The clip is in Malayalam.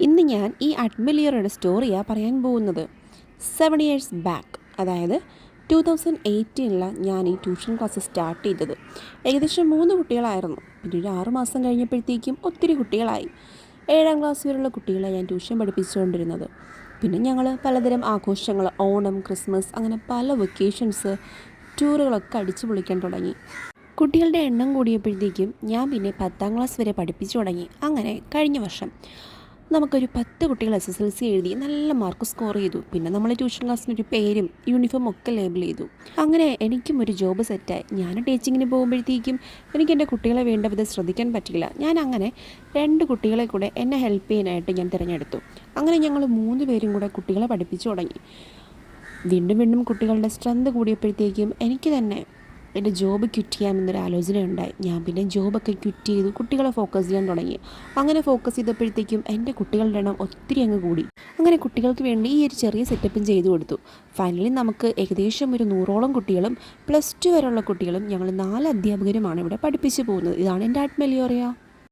ഇന്ന് ഞാൻ ഈ അഡ്മിലിയറുടെ സ്റ്റോറിയാണ് പറയാൻ പോകുന്നത്. 7 ഇയേഴ്സ് ബാക്ക്, അതായത് 2018 ഞാൻ ഈ ട്യൂഷൻ ക്ലാസ് സ്റ്റാർട്ട് ചെയ്തത്. ഏകദേശം 3 കുട്ടികളായിരുന്നു. പിന്നെ ഒരു 6 മാസം കഴിഞ്ഞപ്പോഴത്തേക്കും ഒത്തിരി കുട്ടികളായി. 7ാം ക്ലാസ് വരെയുള്ള കുട്ടികളെ ഞാൻ ട്യൂഷൻ പഠിപ്പിച്ചുകൊണ്ടിരുന്നത്. പിന്നെ ഞങ്ങൾ പലതരം ആഘോഷങ്ങൾ, ഓണം, ക്രിസ്മസ്, അങ്ങനെ പല വെക്കേഷൻസ്, ടൂറുകളൊക്കെ അടിച്ചു പൊളിക്കാൻ തുടങ്ങി. കുട്ടികളുടെ എണ്ണം കൂടിയപ്പോഴത്തേക്കും ഞാൻ പിന്നെ 10ാം ക്ലാസ് വരെ പഠിപ്പിച്ചു തുടങ്ങി. അങ്ങനെ കഴിഞ്ഞ വർഷം നമുക്കൊരു 10 കുട്ടികൾ SSLC എഴുതി നല്ല മാർക്ക് സ്കോർ ചെയ്തു. പിന്നെ നമ്മൾ ട്യൂഷൻ ക്ലാസ്സിനൊരു പേരും യൂണിഫോം ഒക്കെ ലേബിൾ ചെയ്തു. അങ്ങനെ എനിക്കും ഒരു ജോബ് സെറ്റായി. ഞാൻ ടീച്ചിങ്ങിന് പോകുമ്പോഴത്തേക്കും എനിക്ക് എൻ്റെ കുട്ടികളെ വേണ്ട വിധം ശ്രദ്ധിക്കാൻ പറ്റില്ല. ഞാൻ അങ്ങനെ 2 കുട്ടികളെ കൂടെ എന്നെ ഹെൽപ്പ് ചെയ്യാനായിട്ട് ഞാൻ തിരഞ്ഞെടുത്തു. അങ്ങനെ ഞങ്ങൾ 3 പേരും കൂടെ കുട്ടികളെ പഠിപ്പിച്ചു തുടങ്ങി. വീണ്ടും വീണ്ടും കുട്ടികളുടെ സ്ട്രെങ്ത് കൂടിയപ്പോഴത്തേക്കും എനിക്ക് തന്നെ എൻ്റെ ജോബ് ക്വിറ്റ് ചെയ്യാമെന്നൊരു ആലോചനയുണ്ടായി. ഞാൻ പിന്നെ ജോബൊക്കെ ക്വിറ്റ് ചെയ്തു കുട്ടികളെ ഫോക്കസ് ചെയ്യാൻ തുടങ്ങി. അങ്ങനെ ഫോക്കസ് ചെയ്തപ്പോഴത്തേക്കും എൻ്റെ കുട്ടികളുടെ എണ്ണം ഒത്തിരി അങ്ങ് കൂടി. അങ്ങനെ കുട്ടികൾക്ക് വേണ്ടി ഈ ഒരു ചെറിയ സെറ്റപ്പും ചെയ്തു കൊടുത്തു. ഫൈനലി നമുക്ക് ഏകദേശം ഒരു 100ഓളം കുട്ടികളും +2 വരെയുള്ള കുട്ടികളും ഞങ്ങൾ 4 അധ്യാപകരുമാണ് ഇവിടെ പഠിപ്പിച്ചു പോകുന്നത്. ഇതാണ് എൻ്റെ ആർട്ട് മെലിയോറിയ.